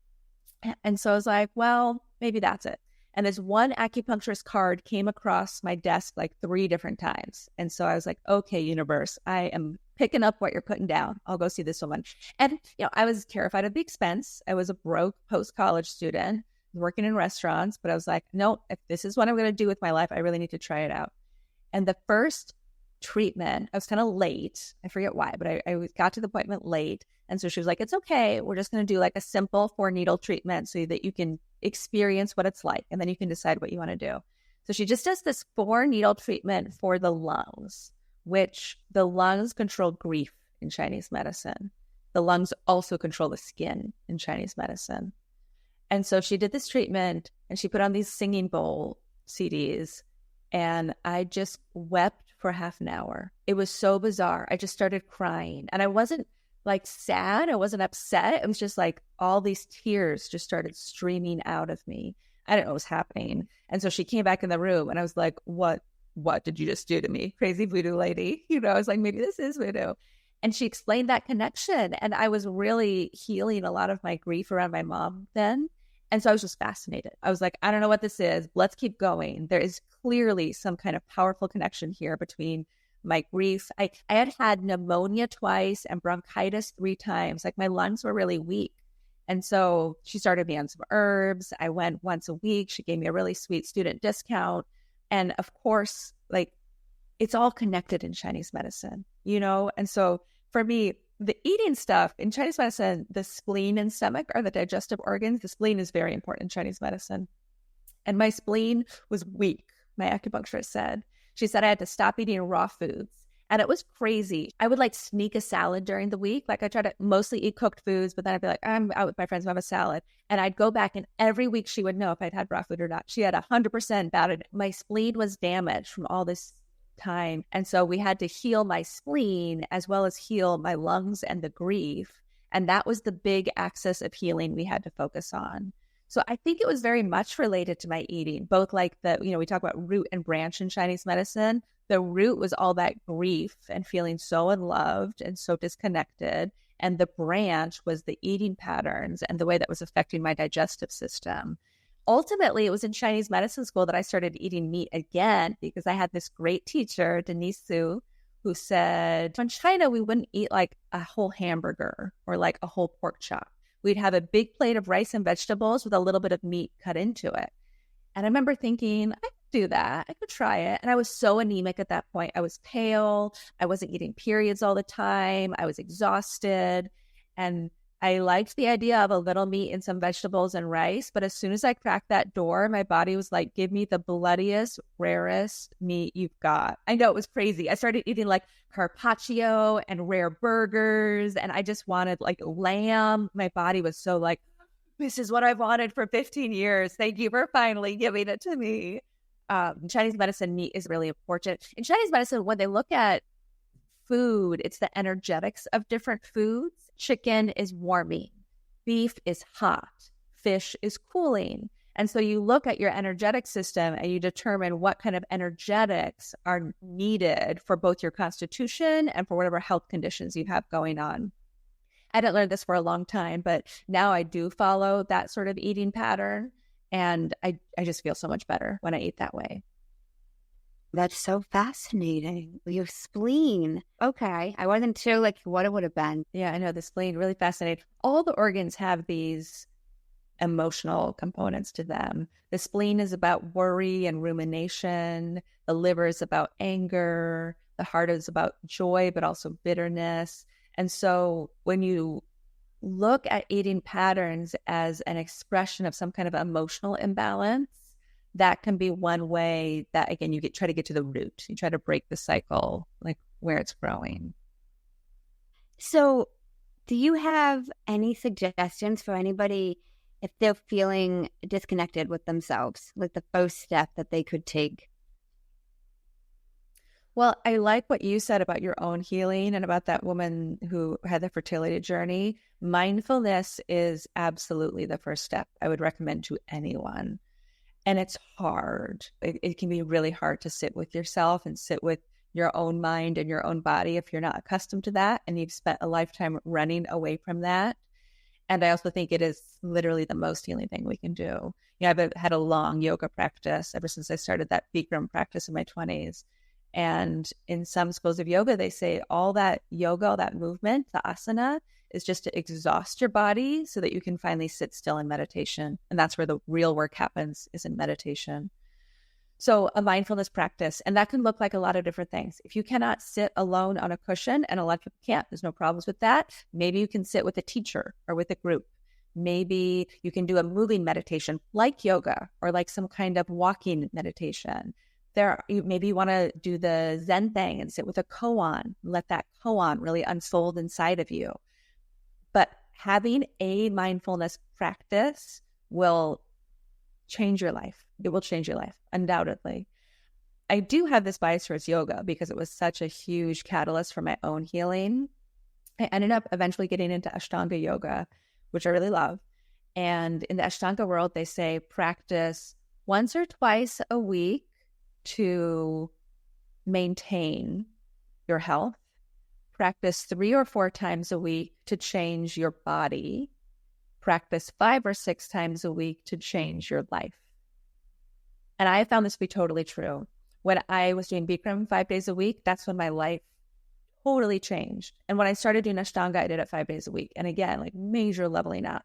And so I was like, well, maybe that's it. And this one acupuncturist card came across my desk like 3 different times. And so I was like, okay, universe, I am picking up what you're putting down. I'll go see this woman. And, I was terrified of the expense. I was a broke post-college student working in restaurants, but I was like, no, if this is what I'm going to do with my life, I really need to try it out. And the first treatment. I was kind of late. I forget why, but I got to the appointment late. And so she was like, it's okay. We're just going to do like a simple 4-needle treatment so that you can experience what it's like. And then you can decide what you want to do. So she just does this 4-needle treatment for the lungs, which the lungs control grief in Chinese medicine. The lungs also control the skin in Chinese medicine. And so she did this treatment and she put on these singing bowl CDs. And I just wept for half an hour. It was so bizarre. I just started crying. And I wasn't like sad. I wasn't upset. It was just like all these tears just started streaming out of me. I didn't know what was happening. And so she came back in the room and I was like, what did you just do to me? Crazy voodoo lady. I was like, maybe this is voodoo. And she explained that connection. And I was really healing a lot of my grief around my mom then. And so I was just fascinated. I was like, I don't know what this is. Let's keep going. There is clearly some kind of powerful connection here between my grief. I had pneumonia twice and bronchitis 3 times. Like my lungs were really weak. And so she started me on some herbs. I went once a week. She gave me a really sweet student discount. And of course, like it's all connected in Chinese medicine, And so for me, the eating stuff in Chinese medicine, the spleen and stomach are the digestive organs. The spleen is very important in Chinese medicine. And my spleen was weak, my acupuncturist said. She said I had to stop eating raw foods. And it was crazy. I would like sneak a salad during the week. Like I try to mostly eat cooked foods, but then I'd be like, I'm out with my friends, I have a salad. And I'd go back and every week she would know if I'd had raw food or not. She had 100% bad it. My spleen was damaged from all this time. And so we had to heal my spleen as well as heal my lungs and the grief. And that was the big axis of healing we had to focus on. So I think it was very much related to my eating, both like we talk about root and branch in Chinese medicine. The root was all that grief and feeling so unloved and so disconnected. And the branch was the eating patterns and the way that was affecting my digestive system. Ultimately, it was in Chinese medicine school that I started eating meat again because I had this great teacher, Denise Su, who said, in China, we wouldn't eat like a whole hamburger or like a whole pork chop. We'd have a big plate of rice and vegetables with a little bit of meat cut into it. And I remember thinking, I could do that. I could try it. And I was so anemic at that point. I was pale. I wasn't getting periods all the time. I was exhausted. And I liked the idea of a little meat and some vegetables and rice. But as soon as I cracked that door, my body was like, give me the bloodiest, rarest meat you've got. I know, it was crazy. I started eating like carpaccio and rare burgers. And I just wanted like lamb. My body was so like, this is what I've wanted for 15 years. Thank you for finally giving it to me. Chinese medicine, meat is really important. In Chinese medicine, when they look at food, it's the energetics of different foods. Chicken is warming. Beef is hot. Fish is cooling. And so you look at your energetic system and you determine what kind of energetics are needed for both your constitution and for whatever health conditions you have going on. I didn't learn this for a long time, but now I do follow that sort of eating pattern. And I just feel so much better when I eat that way. That's so fascinating. Your spleen. Okay. I wasn't sure like what it would have been. Yeah, I know, the spleen, really fascinating. All the organs have these emotional components to them. The spleen is about worry and rumination. The liver is about anger. The heart is about joy, but also bitterness. And so when you look at eating patterns as an expression of some kind of emotional imbalance, that can be one way that, again, you try to get to the root. You try to break the cycle, like where it's growing. So do you have any suggestions for anybody if they're feeling disconnected with themselves, like the first step that they could take? Well, I like what you said about your own healing and about that woman who had the fertility journey. Mindfulness is absolutely the first step I would recommend to anyone. And it's hard. It can be really hard to sit with yourself and sit with your own mind and your own body if you're not accustomed to that and you've spent a lifetime running away from that. And I also think it is literally the most healing thing we can do. I've had a long yoga practice ever since I started that Bikram practice in my 20s. And in some schools of yoga, they say all that yoga, all that movement, the asana, is just to exhaust your body so that you can finally sit still in meditation. And that's where the real work happens, is in meditation. So a mindfulness practice, and that can look like a lot of different things. If you cannot sit alone on a cushion, and a lot of people can't, there's no problems with that. Maybe you can sit with a teacher or with a group. Maybe you can do a moving meditation like yoga or like some kind of walking meditation. Maybe you want to do the Zen thing and sit with a koan, let that koan really unfold inside of you. But having a mindfulness practice will change your life. It will change your life, undoubtedly. I do have this bias towards yoga because it was such a huge catalyst for my own healing. I ended up eventually getting into Ashtanga yoga, which I really love. And in the Ashtanga world, they say practice once or twice a week to maintain your health. Practice 3 or 4 times a week to change your body. Practice 5 or 6 times a week to change your life. And I found this to be totally true. When I was doing Bikram 5 days a week, that's when my life totally changed. And when I started doing Ashtanga, I did it 5 days a week. And again, like major leveling up.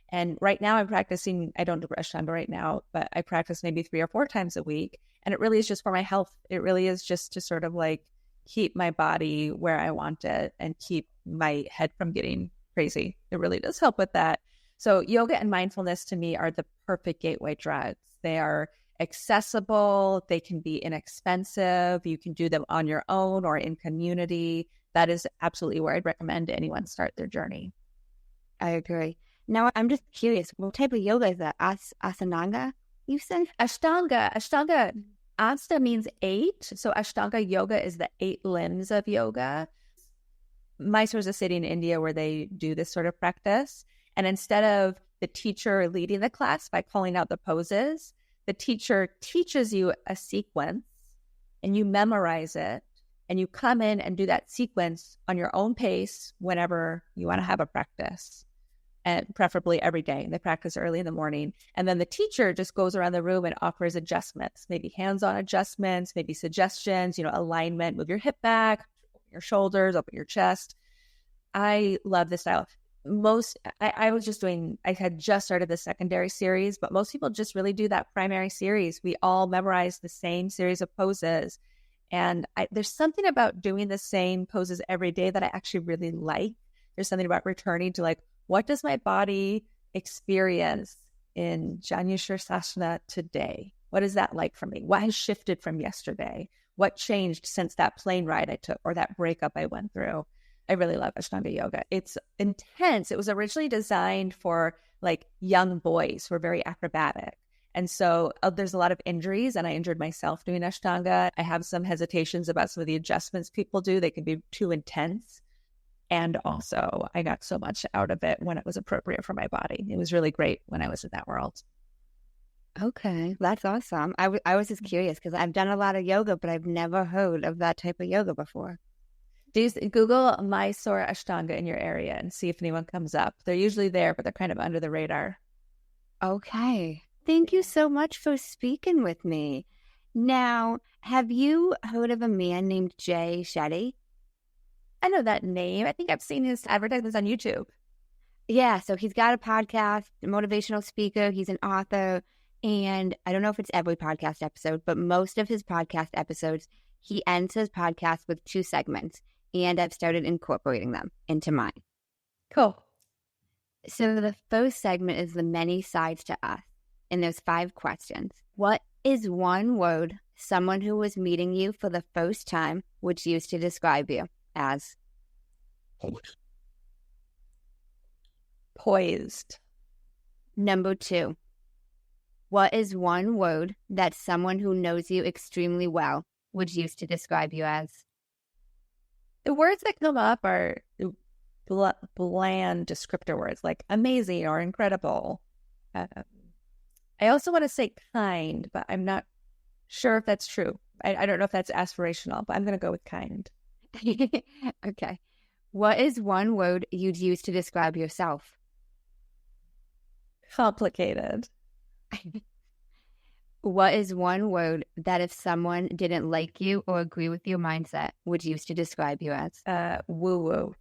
And right now I'm practicing, I don't do Ashtanga right now, but I practice maybe 3 or 4 times a week. And it really is just for my health. It really is just to sort of like keep my body where I want it and keep my head from getting crazy. It really does help with that. So yoga and mindfulness to me are the perfect gateway drugs. They are accessible. They can be inexpensive. You can do them on your own or in community. That is absolutely where I'd recommend anyone start their journey. I agree. Now, I'm just curious, what type of yoga is that? Asananga, you said? Ashtanga. Asta means 8. So Ashtanga yoga is the 8 limbs of yoga. Mysore is a city in India where they do this sort of practice. And instead of the teacher leading the class by calling out the poses, the teacher teaches you a sequence and you memorize it and you come in and do that sequence on your own pace whenever you want to have a practice, and preferably every day. They practice early in the morning. And then the teacher just goes around the room and offers adjustments, maybe hands-on adjustments, maybe suggestions, alignment, move your hip back, open your shoulders, open your chest. I love this style. I had just started the secondary series, but most people just really do that primary series. We all memorize the same series of poses. And there's something about doing the same poses every day that I actually really like. There's something about returning to like, what does my body experience in Janushirasana today? What is that like for me? What has shifted from yesterday? What changed since that plane ride I took or that breakup I went through? I really love Ashtanga yoga. It's intense. It was originally designed for like young boys who are very acrobatic. And so there's a lot of injuries, and I injured myself doing Ashtanga. I have some hesitations about some of the adjustments people do. They can be too intense. And also I got so much out of it when it was appropriate for my body. It was really great when I was in that world. Okay, that's awesome. I was just curious because I've done a lot of yoga, but I've never heard of that type of yoga before. Google Mysore Ashtanga in your area and see if anyone comes up. They're usually there, but they're kind of under the radar. Okay. Thank you so much for speaking with me. Now, have you heard of a man named Jay Shetty? I know that name. I think I've seen his advertisements on YouTube. Yeah, so he's got a podcast, a motivational speaker. He's an author. And I don't know if it's every podcast episode, but most of his podcast episodes, he ends his podcast with 2 segments. And I've started incorporating them into mine. Cool. So the first segment is the many sides to us. And there's 5 questions. What is one word someone who was meeting you for the first time would use to describe you as? Poised. Number 2. What is one word that someone who knows you extremely well would use to describe you as? The words that come up are bland descriptor words like amazing or incredible. I also want to say kind, but I'm not sure if that's true. I don't know if that's aspirational, but I'm going to go with kind. Okay. What is one word you'd use to describe yourself? Complicated. What is one word that if someone didn't like you or agree with your mindset would use to describe you as? Woo-woo.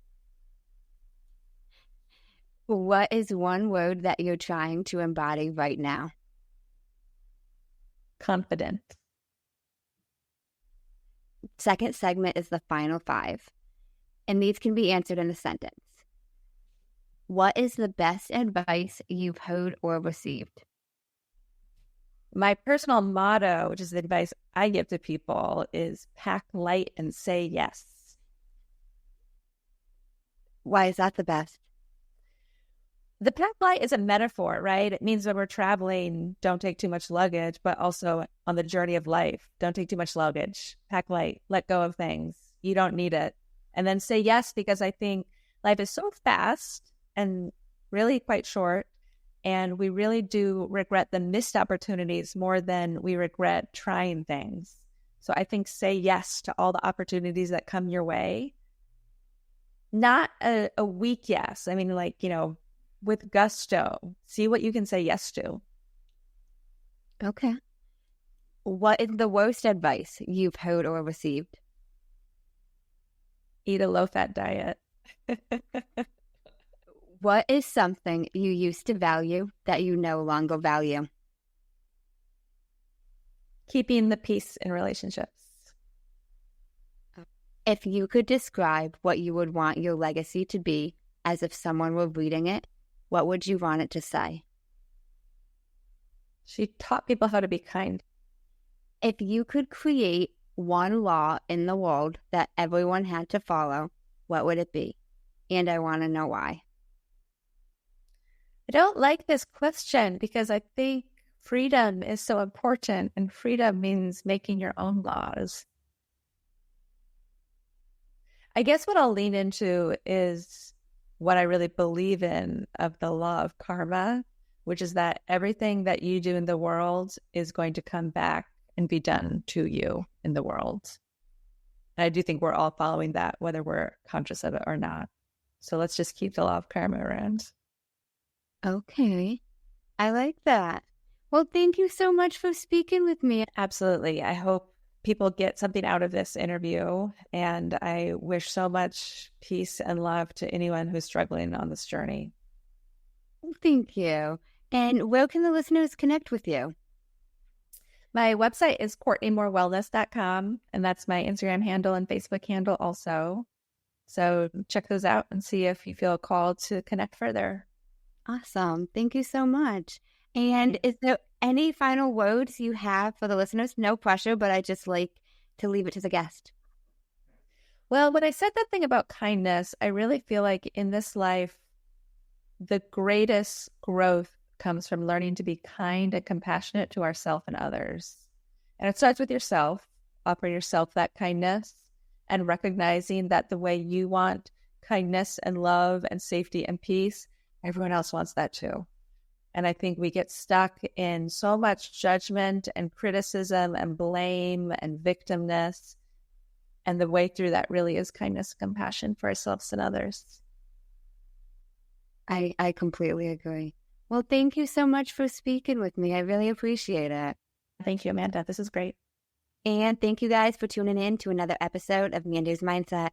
What is one word that you're trying to embody right now? Confident. second segment is the final 5, and these can be answered in a sentence. What is the best advice you've heard or received? My personal motto, which is the advice I give to people, is pack light and say yes. Why is that the best? The pack light is a metaphor, right? It means when we're traveling, don't take too much luggage, but also on the journey of life, don't take too much luggage. Pack light, let go of things. You don't need it. And then say yes, because I think life is so fast and really quite short. And we really do regret the missed opportunities more than we regret trying things. So I think say yes to all the opportunities that come your way. Not a weak yes. I mean, like, with gusto. See what you can say yes to. Okay. What is the worst advice you've heard or received? Eat a low-fat diet. What is something you used to value that you no longer value? Keeping the peace in relationships. If you could describe what you would want your legacy to be as if someone were reading it, what would you want it to say? She taught people how to be kind. If you could create one law in the world that everyone had to follow, what would it be? And I want to know why. I don't like this question because I think freedom is so important, and freedom means making your own laws. I guess what I'll lean into is what I really believe in of the law of karma, which is that everything that you do in the world is going to come back and be done to you in the world. And I do think we're all following that, whether we're conscious of it or not. So let's just keep the law of karma around. Okay. I like that. Well, thank you so much for speaking with me. Absolutely. I hope people get something out of this interview, and I wish so much peace and love to anyone who's struggling on this journey. Thank you. And where can the listeners connect with you? My website is CourtneyMooreWellness.com, and that's my Instagram handle and Facebook handle also. So check those out and see if you feel called to connect further. Awesome. Thank you so much. And is there any final words you have for the listeners? No pressure, but I just like to leave it to the guest. Well, when I said that thing about kindness, I really feel like in this life, the greatest growth comes from learning to be kind and compassionate to ourselves and others. And it starts with yourself. Offer yourself that kindness and recognizing that the way you want kindness and love and safety and peace, everyone else wants that too. And I think we get stuck in so much judgment and criticism and blame and victimness. And the way through that really is kindness and compassion for ourselves and others. I completely agree. Well, thank you so much for speaking with me. I really appreciate it. Thank you, Amanda. This is great. And thank you guys for tuning in to another episode of Mandy's Mindset.